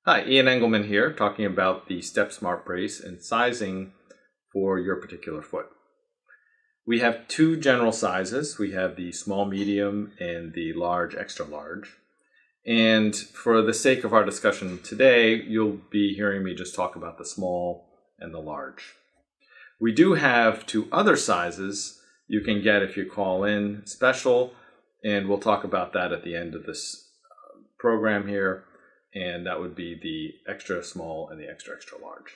Hi, Ian Engelman here, talking about the Step Smart brace and sizing for your particular foot. We have two general sizes. We have the small, medium, and the large, extra large. And for the sake of our discussion today, you'll be hearing me just talk about the small and the large. We do have two other sizes you can get if you call in special, and we'll talk about that at the end of this program here. And that would be the extra small and the extra large.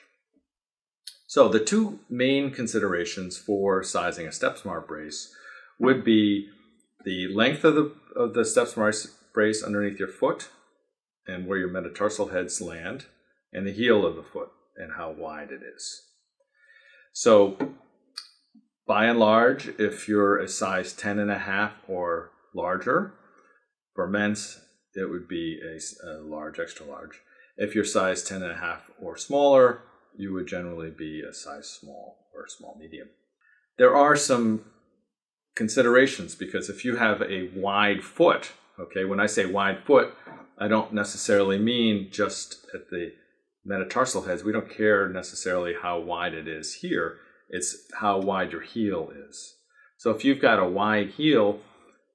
So the two main considerations for sizing a Step Smart brace would be the length of the Step Smart brace underneath your foot and where your metatarsal heads land, and the heel of the foot and how wide it is. So by and large, if you're a size 10.5 or larger, for men's it would be a large, extra large. If you're size 10.5 or smaller, you would generally be a size small or small medium. There are some considerations because if you have a wide foot, okay, when I say wide foot, I don't necessarily mean just at the metatarsal heads. We don't care necessarily how wide it is here. It's how wide your heel is. So if you've got a wide heel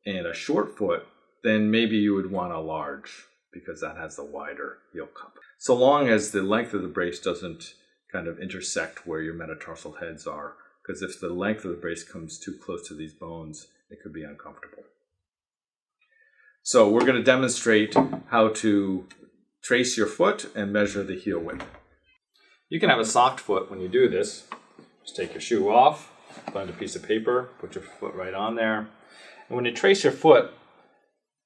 and a short foot, then maybe you would want a large because that has the wider heel cup. So long as the length of the brace doesn't kind of intersect where your metatarsal heads are, because if the length of the brace comes too close to these bones, it could be uncomfortable. So we're going to demonstrate how to trace your foot and measure the heel width. You can have a socked foot when you do this. Just take your shoe off, find a piece of paper, put your foot right on there. And when you trace your foot,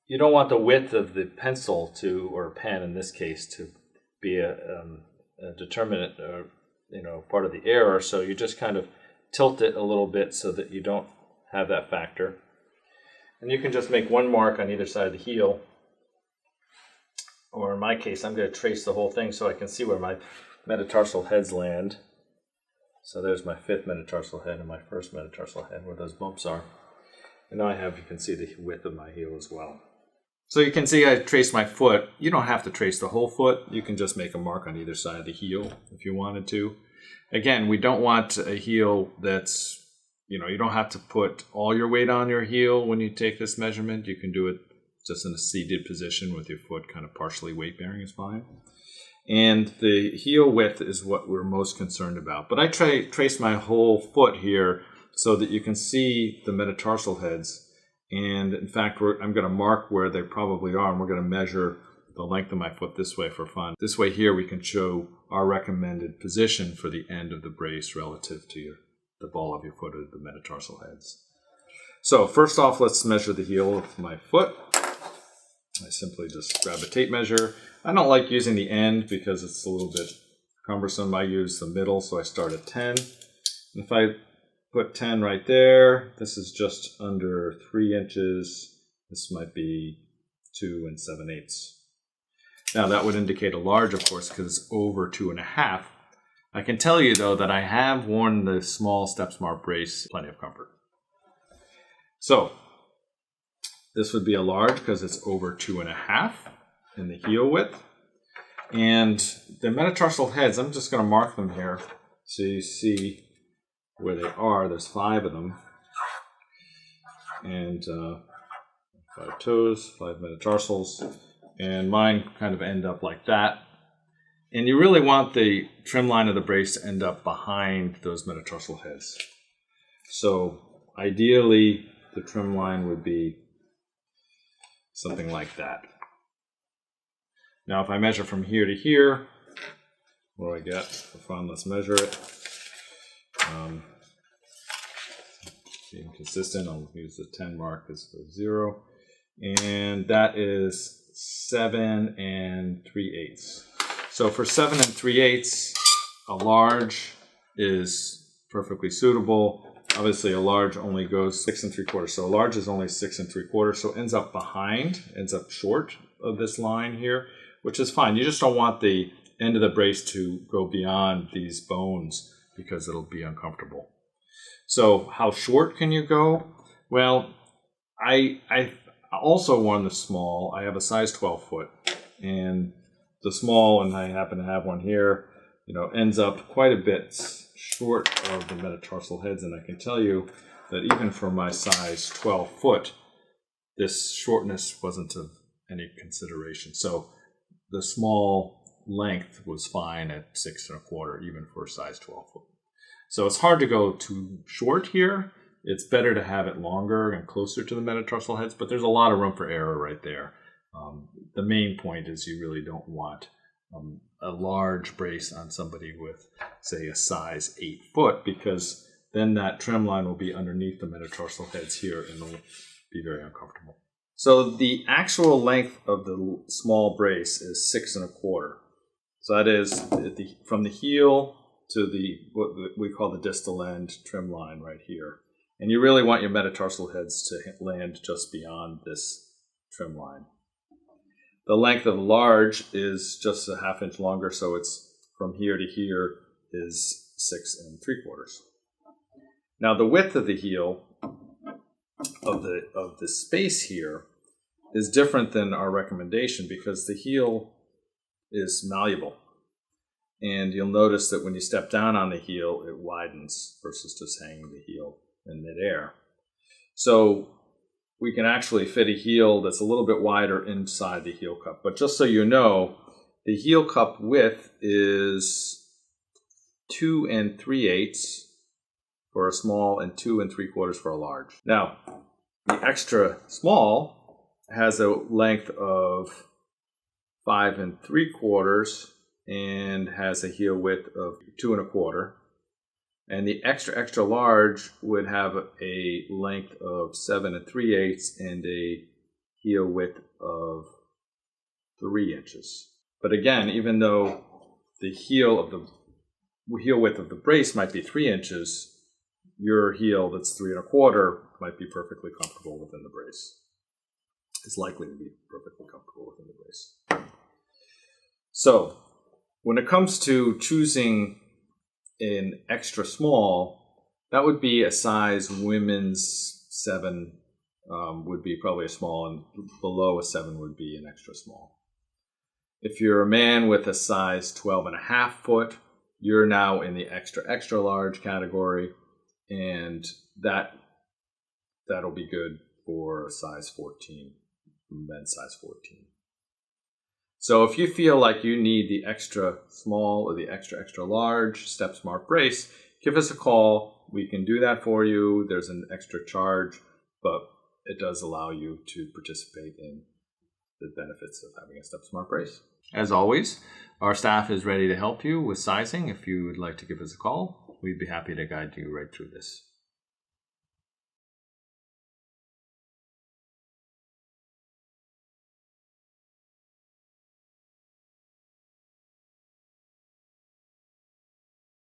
you don't want the width of the pencil to, or pen in this case, to be a determinant or part of the error. So you just kind of tilt it a little bit so that you don't have that factor. And you can just make one mark on either side of the heel. Or in my case, I'm going to trace the whole thing so I can see where my metatarsal heads land. So there's my fifth metatarsal head and my first metatarsal head where those bumps are. And now you can see the width of my heel as well. So you can see I traced my foot. You don't have to trace the whole foot. You can just make a mark on either side of the heel if you wanted to. Again, we don't want a heel that's, you don't have to put all your weight on your heel when you take this measurement. You can do it just in a seated position with your foot kind of partially weight bearing is fine. And the heel width is what we're most concerned about. But I trace my whole foot here so that you can see the metatarsal heads. And in fact, I'm going to mark where they probably are, and we're going to measure the length of my foot this way for fun. This way here we can show our recommended position for the end of the brace relative to the ball of your foot or the metatarsal heads. So first off, let's measure the heel of my foot. I simply just grab a tape measure. I don't like using the end because it's a little bit cumbersome. I use the middle, so I start at 10. And if I put 10 right there, this is just under 3 inches. This might be 2 7/8. Now that would indicate a large, of course, because it's over 2.5. I can tell you though that I have worn the small Step Smart brace plenty of comfort. So this would be a large because it's over 2.5 in the heel width. And the metatarsal heads, I'm just going to mark them here so you see where they are. There's 5 of them. And 5 toes, 5 metatarsals. And mine kind of end up like that. And you really want the trim line of the brace to end up behind those metatarsal heads. So ideally, the trim line would be something like that. Now, if I measure from here to here, what do I get? For fun, let's measure it. Being consistent, I'll use the 10 mark as the 0. And that is 7 3/8. So for 7 3/8, a large is perfectly suitable. Obviously, a large only goes 6 3/4. So a large is only 6 3/4. So it ends up behind, ends up short of this line here, which is fine. You just don't want the end of the brace to go beyond these bones because it'll be uncomfortable. So how short can you go? Well, I also worn the small. I have a size 12 foot, and the small, and I happen to have one here, ends up quite a bit short of the metatarsal heads. And I can tell you that even for my size 12 foot, this shortness wasn't of any consideration. So the small length was fine at 6 1/4, even for a size 12 foot. So it's hard to go too short here. It's better to have it longer and closer to the metatarsal heads, but there's a lot of room for error right there. The main point is you really don't want a large brace on somebody with, say, a size 8 foot, because then that trim line will be underneath the metatarsal heads here and it'll be very uncomfortable. So the actual length of the small brace is 6 1/4. So that is from the heel to what we call the distal end trim line right here. And you really want your metatarsal heads to land just beyond this trim line. The length of the large is just a 1/2 inch longer, so it's from here to here is 6 3/4. Now the width of the heel of the space here is different than our recommendation, because the heel is malleable. And you'll notice that when you step down on the heel, it widens versus just hanging the heel in midair. So we can actually fit a heel that's a little bit wider inside the heel cup. But just so you know, the heel cup width is 2 3/8 for a small and 2 3/4 for a large. Now, the extra small has a length of 5 3/4 and has a heel width of 2 1/4. And the extra large would have a length of 7 3/8 and a heel width of 3 inches. But again, even though the heel width of the brace might be 3 inches, your heel that's 3 1/4 might be perfectly comfortable within the brace. It's likely to be perfectly comfortable within the brace. So when it comes to choosing an extra small, that would be a size women's 7 would be probably a small, and below a 7 would be an extra small. If you're a man with a size 12 1/2 foot, you're now in the extra large category, and that'll be good for a size 14, men's size 14. So if you feel like you need the extra small or the extra large Step Smart brace, give us a call. We can do that for you. There's an extra charge, but it does allow you to participate in the benefits of having a Step Smart brace. As always, our staff is ready to help you with sizing. If you would like to give us a call, we'd be happy to guide you right through this.